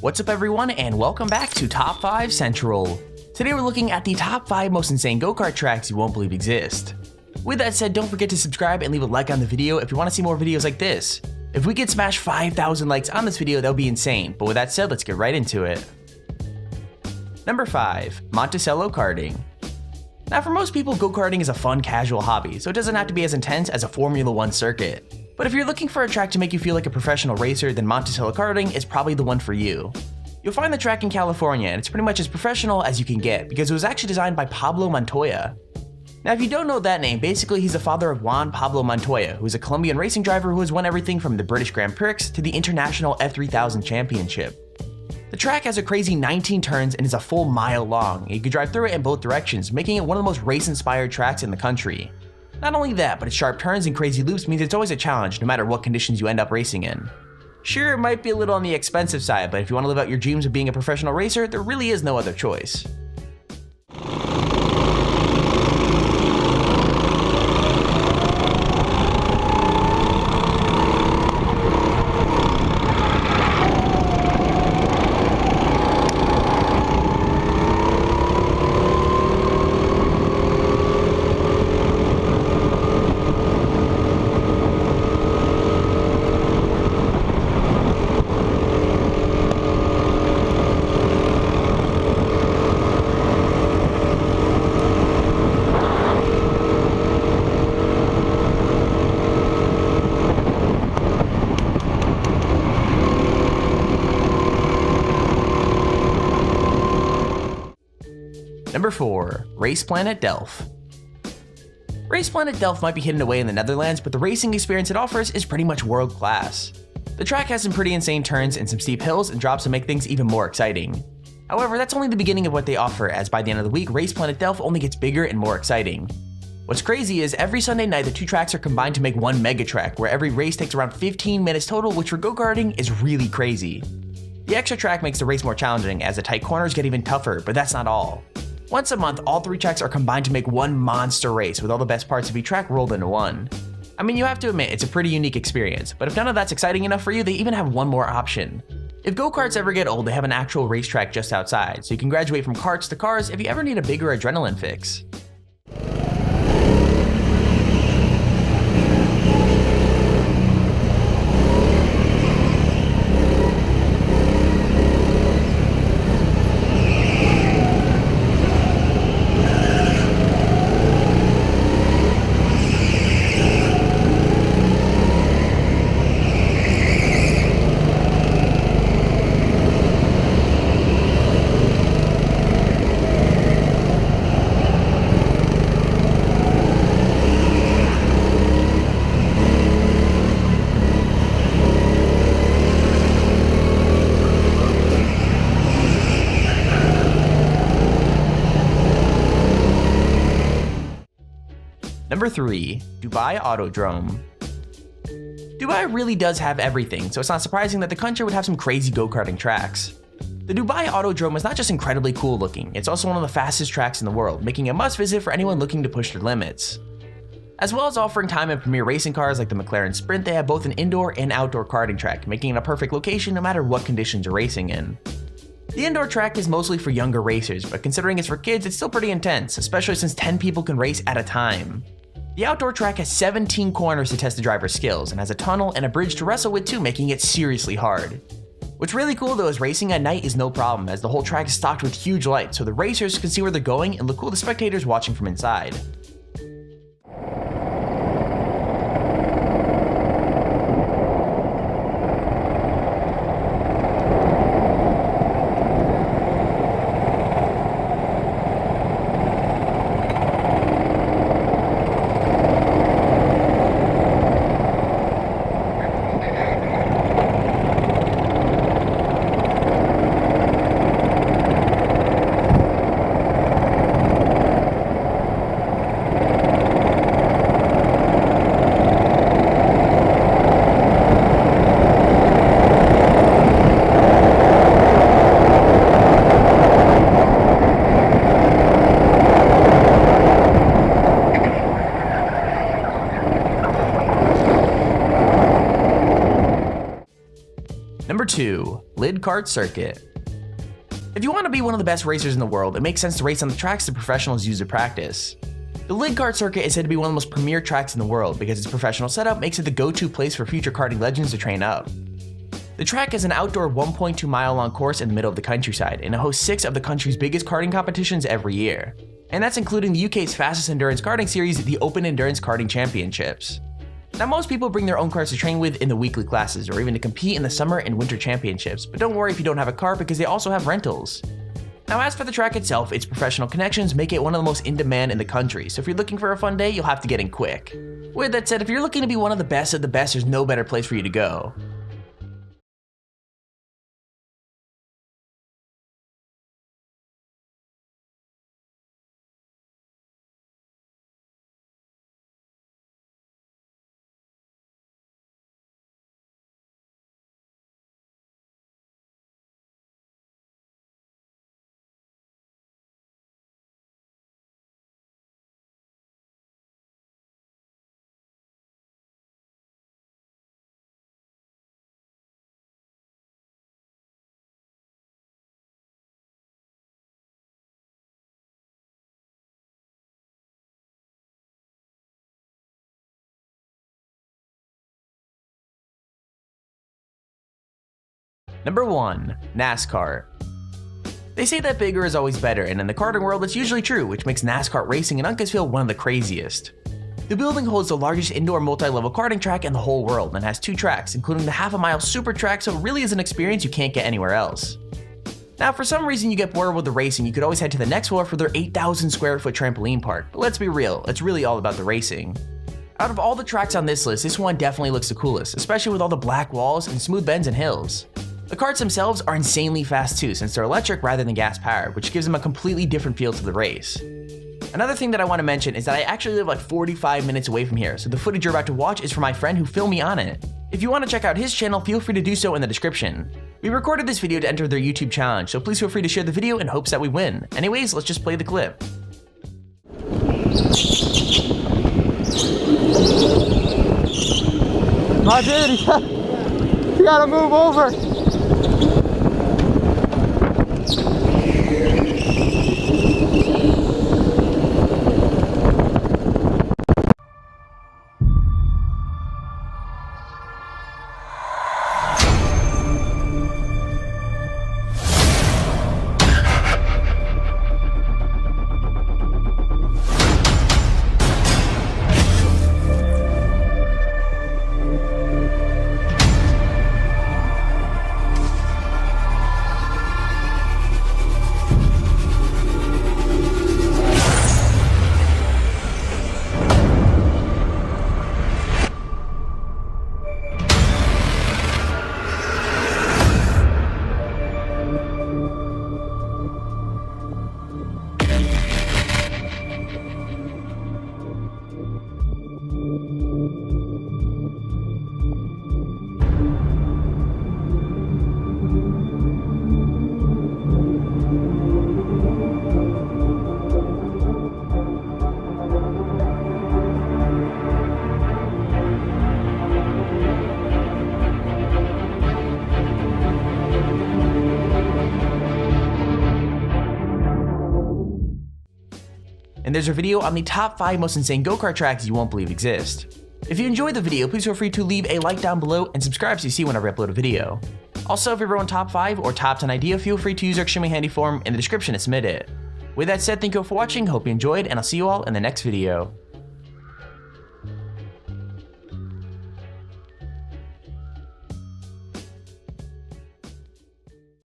What's up everyone, and welcome back to Top 5 Central. Today we're looking at the top 5 most insane go-kart tracks you won't believe exist. With that said, don't forget to subscribe and leave a like on the video if you want to see more videos like this. If we could smash 5,000 likes on this video, that would be insane, but with that said, let's get right into it. Number 5. Monticello Karting. Now for most people, go-karting is a fun, casual hobby, so it doesn't have to be as intense as a Formula 1 circuit. But if you're looking for a track to make you feel like a professional racer, then Monticello Karting is probably the one for you. You'll find the track in California, and it's pretty much as professional as you can get because it was actually designed by Pablo Montoya. Now if you don't know that name, basically he's the father of Juan Pablo Montoya, who is a Colombian racing driver who has won everything from the British Grand Prix to the International F3000 Championship. The track has a crazy 19 turns and is a full mile long, and you can drive through it in both directions, making it one of the most race-inspired tracks in the country. Not only that, but its sharp turns and crazy loops means it's always a challenge no matter what conditions you end up racing in. Sure, it might be a little on the expensive side, but if you want to live out your dreams of being a professional racer, there really is no other choice. Number 4. Race Planet Delft. Race Planet Delft might be hidden away in the Netherlands, but the racing experience it offers is pretty much world class. The track has some pretty insane turns and some steep hills and drops to make things even more exciting. However, that's only the beginning of what they offer, as by the end of the week, Race Planet Delft only gets bigger and more exciting. What's crazy is every Sunday night the two tracks are combined to make one mega track, where every race takes around 15 minutes total, which for go-karting is really crazy. The extra track makes the race more challenging as the tight corners get even tougher, but that's not all. Once a month, all 3 tracks are combined to make one monster race with all the best parts of each track rolled into one. I mean, you have to admit, it's a pretty unique experience, but if none of that's exciting enough for you, they even have one more option. If go-karts ever get old, they have an actual racetrack just outside, so you can graduate from karts to cars if you ever need a bigger adrenaline fix. Number 3. Dubai Autodrome. Dubai really does have everything, so it's not surprising that the country would have some crazy go-karting tracks. The Dubai Autodrome is not just incredibly cool looking, it's also one of the fastest tracks in the world, making it a must visit for anyone looking to push their limits. As well as offering time in premier racing cars like the McLaren Sprint, they have both an indoor and outdoor karting track, making it a perfect location no matter what conditions you're racing in. The indoor track is mostly for younger racers, but considering it's for kids, it's still pretty intense, especially since 10 people can race at a time. The outdoor track has 17 corners to test the driver's skills and has a tunnel and a bridge to wrestle with too, making it seriously hard. What's really cool though is racing at night is no problem, as the whole track is stocked with huge lights so the racers can see where they're going and look cool to spectators watching from inside. Number 2. Lydd Lydd Kart circuit. If you want to be one of the best racers in the world, it makes sense to race on the tracks the professionals use to practice. The Lydd Kart circuit is said to be one of the most premier tracks in the world because its professional setup makes it the go-to place for future karting legends to train up. The track is an outdoor 1.2 mile long course in the middle of the countryside, and it hosts 6 of the country's biggest karting competitions every year. And that's including the UK's fastest endurance karting series, the Open Endurance Karting Championships. Now, most people bring their own cars to train with in the weekly classes, or even to compete in the summer and winter championships, but don't worry if you don't have a car because they also have rentals. Now, as for the track itself, its professional connections make it one of the most in demand in the country, so if you're looking for a fun day, you'll have to get in quick. With that said, if you're looking to be one of the best of the best, there's no better place for you to go. Number 1. NASCAR. They say that bigger is always better, and in the karting world it's usually true, which makes NASCAR racing in Uncasville one of the craziest. The building holds the largest indoor multi-level karting track in the whole world and has 2 tracks, including the half-a-mile super track, so it really is an experience you can't get anywhere else. Now, if for some reason you get bored with the racing, you could always head to the next floor for their 8,000 square foot trampoline park, but let's be real, it's really all about the racing. Out of all the tracks on this list, this one definitely looks the coolest, especially with all the black walls and smooth bends and hills. The karts themselves are insanely fast too, since they're electric rather than gas powered, which gives them a completely different feel to the race. Another thing that I want to mention is that I actually live like 45 minutes away from here, so the footage you're about to watch is from my friend who filmed me on it. If you want to check out his channel, feel free to do so in the description. We recorded this video to enter their YouTube challenge, so please feel free to share the video in hopes that we win. Anyways, let's just play the clip. My dude, you gotta move over. And there's a video on the top 5 most insane go-kart tracks you won't believe exist. If you enjoyed the video, please feel free to leave a like down below and subscribe so you see whenever I upload a video. Also, if you're on top 5 or top 10 idea, feel free to use our extremely handy form in the description to submit it. With that said, thank you all for watching, hope you enjoyed, and I'll see you all in the next video.